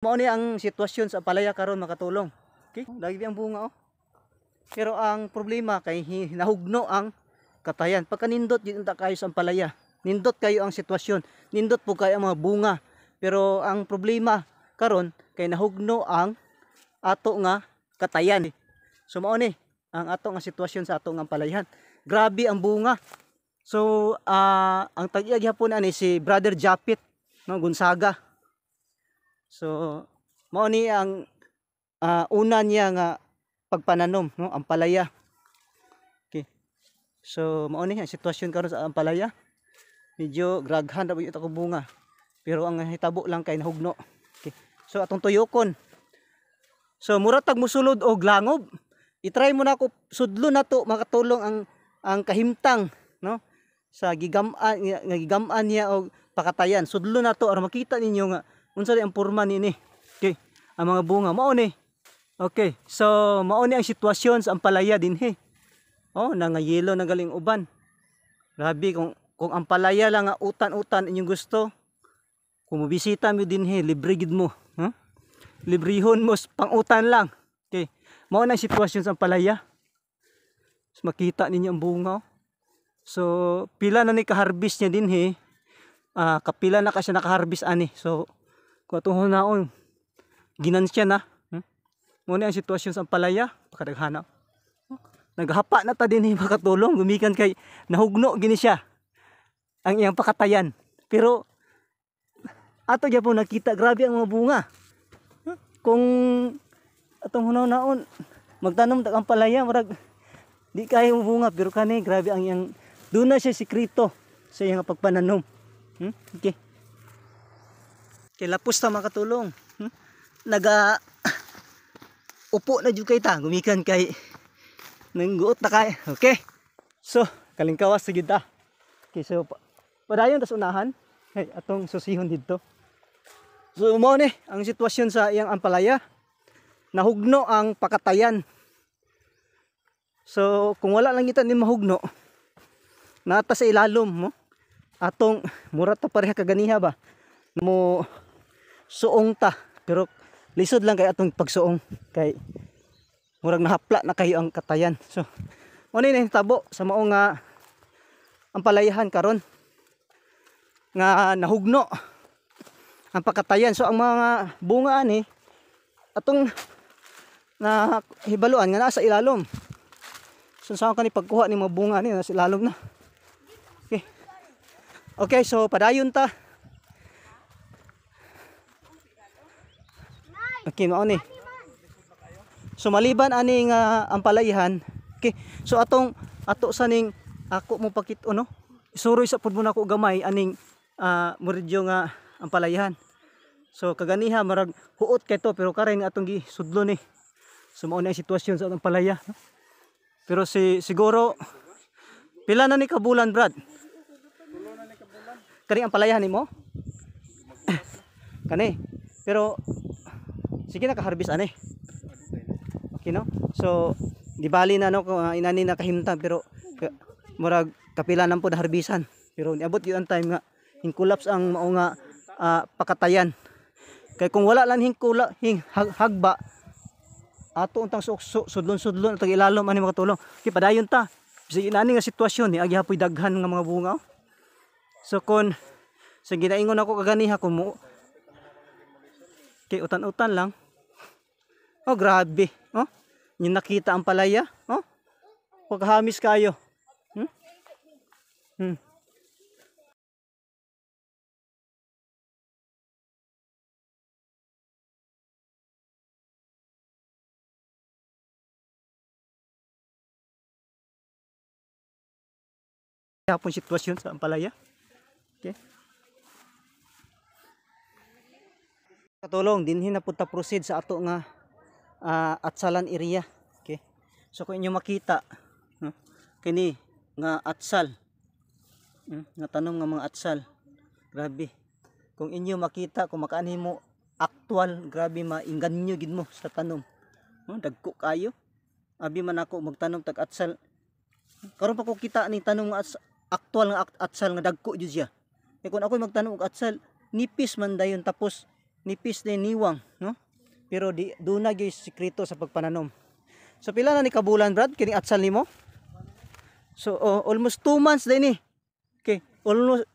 Mao ni ang sitwasyon sa palaya karon makatulong. Okay? Lagi ang bunga oh. Pero ang problema kay nahugno ang katayan. Pagka nindot yun ta kayo sa palaya. Nindot kayo ang sitwasyon. Nindot po kayo ang mga bunga. Pero ang problema karon kay nahugno ang ato nga katayan. So mao ni ang ato nga sitwasyon sa ato nga palayan. Grabe ang bunga. So ang tag-iya gyapon ani si Brother Japit no Gonzaga. So mao ni ang una niya nga pagpananom no ang palaya. Okay. So mao ni ang sitwasyon karon sa ampalaya. Medyo graghan ra gyud ako bunga. Pero ang hitabo lang kay nahugno. Okay. So atong tuyokon. So mura tag mosulod og langob. I-try mo na ko sudlo na to makatulong ang kahimtang no sa gigaman niya og pakatayan. Sudlo na to aron makita ninyo nga unsa di ang porma nini. Okay. Ang mga bunga mao ni. Okay. So mao ni ang sitwasyon sa ampalaya dinhi. Oh, nangayelo na galing uban. Grabe kung ang palaya lang nga utan-utan inyong gusto. Kung mobisita mo dinhi, libre gid mo, huh? Librehon mo pang-utan lang. Okay. Mao na ang sitwasyon sa ampalaya. So, makita ninyo ang bunga. Oh. So pila na ni ka-harvest niya dinhi. Kapila na ka siya naka-harvest ani. So kung atong hunaon ginansya na. Mao na ang sitwasyon sa ampalaya, pakadaghana. Naghapa na ta dinhi makatulong gumikan kay nahugno gini siya ang iyang pakatayan. Pero ato gyapon nakita grabe ang mga bunga. Kung atong hunaon magtanom ta ang palaya murag di kay bunga pero kani grabe ang iyang doon na siya sikreto sa iyang pagpananom. Okay. Kay lapos ta makatulong. Naga upo na jud kay ta gumikan kay nangguot na kay. Okay. So kalingkawas sa ta. Okay, so padayon tas unahan ay atong susihon didto. So mao ni ang sitwasyon sa iyang ampalaya. Nahugno ang pakatayan. So kung wala lang kita ni mahugno nata sa ilalom mo atong mura ta pareha kaganiha ba mo suong ta pero lisod lang kay atong pagsuong kay murag nahapla na kayo ang katayan. So mo ni tabo sa mao nga ang palayahan karon nga nahugno ang pakatayan. So ang mga bunga ani atong na hibaluan nga nasa ilalom. So saan ka ni pagkuha ni mga bunga ni nasa ilalom na. Okay. Okay, so padayon ta. Okay, mao ni. So maliban ani nga ang palayahan. Okay. So ato sa ning ako mo pakit no. Isuroy sa pud mo nako gamay aning muridyo nga ang palayahan. So kaganiha marag huot kay to pero karon nga atong gisudlo ni. So mao na ang sitwasyon sa atong palaya. No? Pero siguro pila na ni kabulan Brad? Tulo na ni kabulan. Kani ang palayahan nimo? Kani. Pero sige na ka-harvest ani. Okay no? So di bali na no kung inani na kahimtang pero murag kapila nang pud harbisan. Pero niabot gyud ang time nga hingkulaps ang mao nga pakatayan. Kay kung wala lang hagba ato untang sudlon-sudlon atong ilalom ani makatulong. Kay padayon ta. Bisag inani nga sitwasyon ni agi hapoy daghan nga mga bunga. Oh. So kun sa ginaingon ako kaganiha kung mo kay utan-utan lang. Oh grabe. Oh. Yung nakita ang palaya. Oh. Paghamis kayo. Hapon sitwasyon sa ampalaya. Okay. Katulong dinhi na punta proceed sa ato nga atsalan area. Okay. So kung inyo makita kini nga atsal. Nga tanom nga mga atsal. Grabe. Kung inyo makita kung makaanhi mo actual grabe mainganyo gid mo sa tanom. Dagko kayo. Abi man ako magtanom tag atsal. Karon pa ko kita ni tanom nga actual nga atsal nga dagko jud siya. Kay kun ako magtanom og atsal, nipis man dayon tapos nipis na niwang, no? Pero di duna gyud sikreto sa pagpananom. So pila na ni kabulan brad kining atsal nimo? So almost 2 months din ni. Okay, almost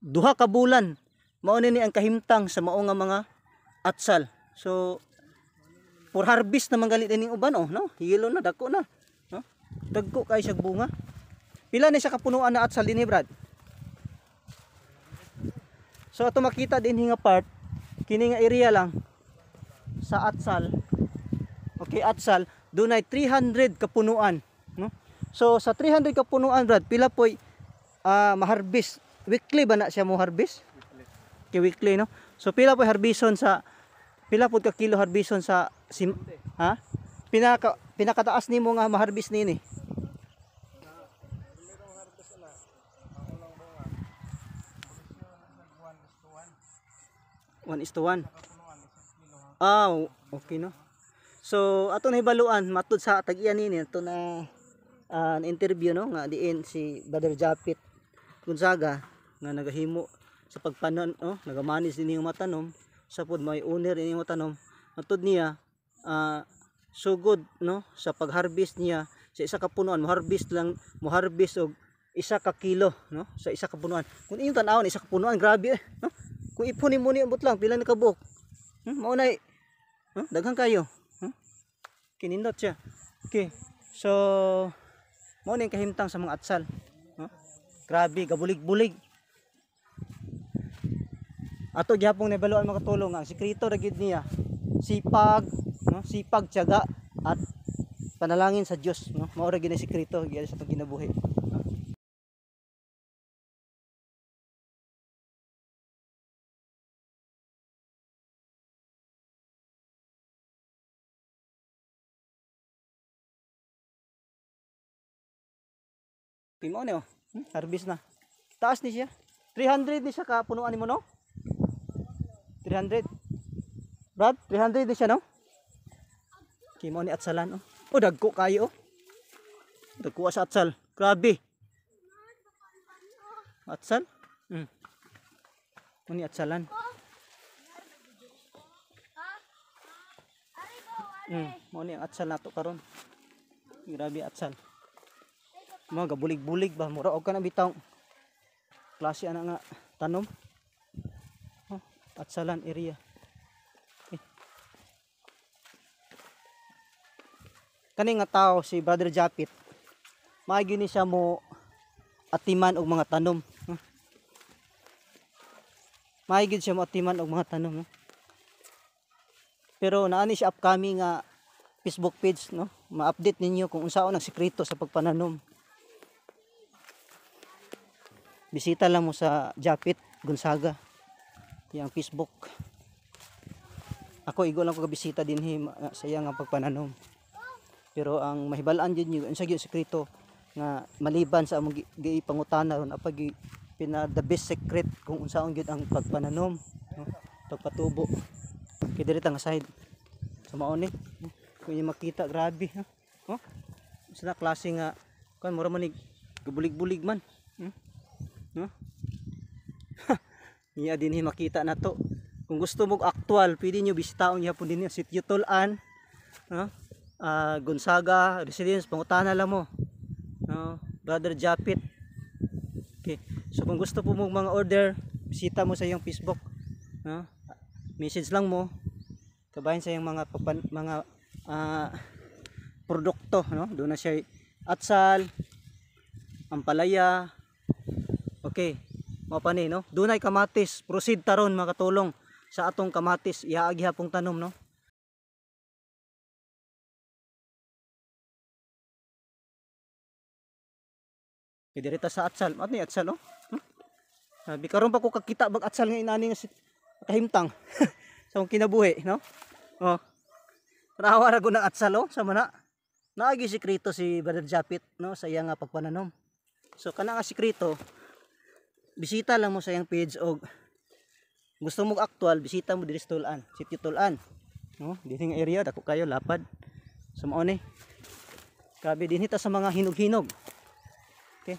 duha ka bulan mao ni ang kahimtang sa mao nga mga atsal. So for harvest na manggali din uban no? Hilo na dako na, no? Dagko kay siya bunga. Pila ni siya kapunuan na atsal dinhi brad? So ato makita din nga part kini nga area lang sa atsal. Okay, atsal dunay 300 kapunuan, no? So sa 300 kapunuan brad, pila poy ma-harvest? Weekly ba na siya mo harvest? Okay, weekly, no? So pila poy harbison sa pila pod ka kilo harbison sa ha? Pinakataas nimo nga ma-harvest nini? 1:1. Okay no. So ato na hibaluan matud sa tag-iya nini ato na interview no nga diin si Brother Japit Gonzaga nga nagahimo sa pagpanon no, nagamanis din yung matanom sa pod may owner ini matanom. Matud niya sugod no sa pag-harvest niya sa isa ka punuan mo harvest og isa ka kilo no sa isa ka punuan. Kung inyong tan-awon isa ka punuan grabe no. Kung ipunin mo ni ambot lang pila ni kabuk. Mao nay daghan kayo. Kinindot siya. Okay. So mao ni kahimtang sa mga atsal. Grabe gabulig-bulig. Ato gihapon ni baluan makatulong ang sikreto ra gid niya. Sipag, no? Sipag, tiyaga at panalangin sa Dios, no? Mao ra gid ang sikreto gyud sa pagkinabuhi. Timo ni harvest na. Taas ni siya. 300 ni siya ka punuan nimo no? 300. Brad, 300 ni siya no? Kimo ni atsalan oh. Oh dagko kayo oh. Dagko sa atsal. Grabe. Atsal? Ni atsalan. Mo ni atsal nato karon. Grabe atsal. Mga gabulig-bulig ba mura og kana bitaw klase ana nga tanom atsalan area kani nga tao si Brother Japit maagi ni siya mo atiman og mga tanom maigi siya mo atiman og mga tanom pero naani siya upcoming nga Facebook page no ma-update ninyo kung unsaon ang sikreto sa pagpananom. Bisita lang mo sa Japit Gonzaga yang Facebook. Ako igo lang ko bisita dinhi sa iya nga pagpananom. Pero ang mahibalaan jud niyo unsa gyud sekreto nga maliban sa among giipangutana ron apag the best secret kung unsaon gyud ang pagpananom, no? Pagpatubo. Kay diri ta nga side. Sa mao ni kung yung makita grabe ha. Oh. Sa klase nga kan mura man gabulig-bulig man. No? Iya dinhi makita na to. Kung gusto mo actual, pwede nyo bisitaon gyapon dinhi Sitio Tulan, no? Gonzaga Residence, pangutana lang mo. No? Brother Japit. Okay. So kung gusto po mo mga order, bisita mo sa iyong Facebook, no? Message lang mo. Kabahin sa iyong mga produkto, no? Doon na siya atsal, ampalaya. Okay, mao pa ni no. Dunay kamatis, proceed taron makatulong sa atong kamatis iaagi hapong tanom no. Idirita sa atsal, at ni atsal no. Sabi karon pa ko kakita bag atsal nga inani nga kahimtang sa akong kinabuhi no. Oh. Rawa ra gud ng atsal oh sa mana. Naagi sikreto si Brother Japit no sa iya nga pagpananom. So kana nga sikreto bisita lang mo sa iyang page og gusto mo actual bisita mo diri sa Tulan, Sitio Tulan. No, dinhi nga area dako kayo lapad. So mao ni. Grabe dinhi ta sa mga hinog-hinog. Okay.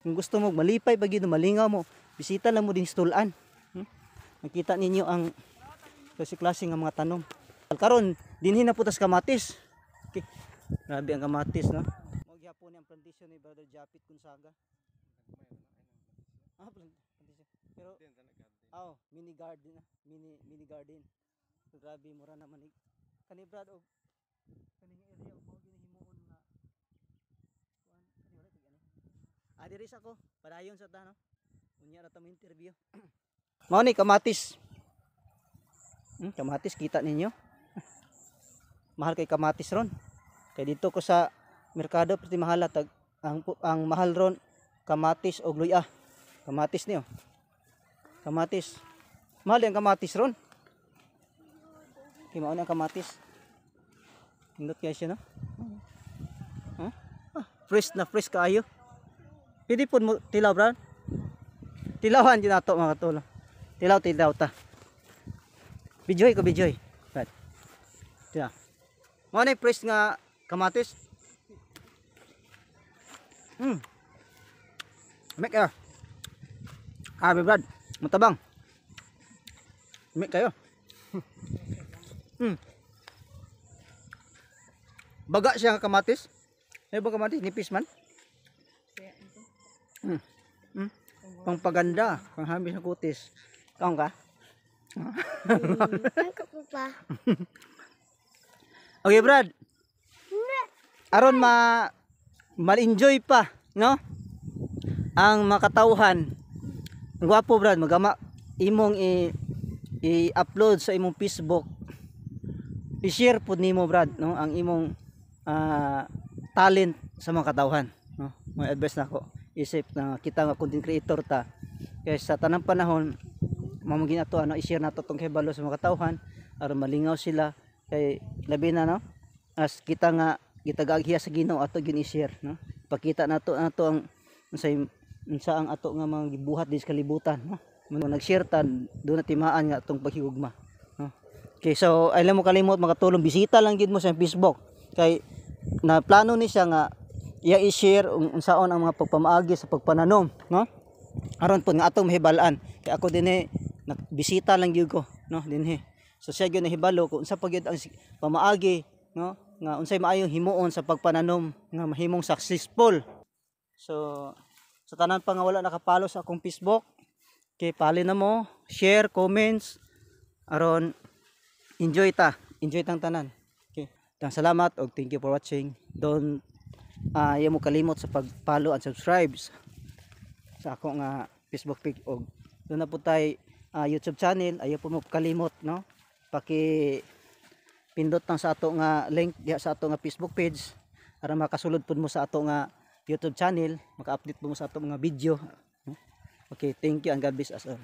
Kung gusto mo malipay pag yun, malingaw mo, bisita lang mo din stulan. Nakita ninyo ang klase-klase nga mga tanom. Karon dinhi na putas kamatis. Okay. Grabe ang kamatis, no? Mo gyapon ni ang plantation ni Brother Japit Gonzaga. Plantation. Pero mini garden, mini garden. So, grabe mura naman ni kani Brad og kani nga area mo ginihimuon nga diri sa ko padayon sa ta, no? Unya ra ta mo interview. Mao ni kamatis. Kamatis kita ninyo. Mahal kay kamatis ron. Kay dito ko sa merkado pati mahal tag ang mahal ron kamatis og luya. Kamatis niyo. Kamatis. Mahal ang kamatis ron. Kay mao ni ang kamatis. Indot kay siya, no? Fresh na fresh kaayo. Pwede po mo tilaw, Brad. Tilawan din nato mga katulong. Tilaw ta. Bijoy ko bijoy. Brad. Tilaw. Mo ni fresh nga kamatis. Mek kayo. Brad. Matabang. Mek kayo. Baga siya nga kamatis. Ay ba kamatis nipis man? Pangpaganda, panghamis ng kutis. Kaon ka? Angka po pa. Okay, Brad. Aron ma-enjoy pa, no? Ang makatauhan. Ang gwapo, Brad, magama imong i-upload sa imong Facebook. I-share pud nimo, Brad, no? Ang imong talent sa mga katauhan, no? May advice nako. Isip na kita nga content creator ta. Kaya sa tanang panahon mamugin ato i-share nato tong hebalo sa mga katauhan aron malingaw sila kay labi na, no? As kita nga gitagaghiya sa Ginoo ato gyud i-share, no? Pakita nato ang unsa ang ato nga mga gibuhat dis kalibutan, no? Mo nag-share ta do na timaan nga atong paghigugma, no? Okay, so alam mo kalimot makatulong bisita lang gid mo sa Facebook kay na plano ni siya nga iya i-share unsaon ang mga pagpamaagi sa pagpananom, no? Aron pud nga atong mahibalaan kay ako dinhi bisita lang gyud ko, no? Dinhi. So siya gyud nahibalo kung unsa pa gyud ang pamaagi, no? Nga unsay maayong himuon sa pagpananom nga mahimong successful. So sa tanan pa nga wala nakapalo sa akong Facebook, kay pali na mo, share, comments aron enjoy tang tanan. Okay. Salamat og thank you for watching. Don't ayaw mo kalimot sa pag-follow and subscribe sa ako nga Facebook page og doon na po tayo YouTube channel. Ayaw po mo kalimot, no? Pindot lang sa ato nga link diha sa ato nga Facebook page para makasulod pud mo sa ato nga YouTube channel, maka-update po mo sa ato mga video. Okay, thank you and God bless us all.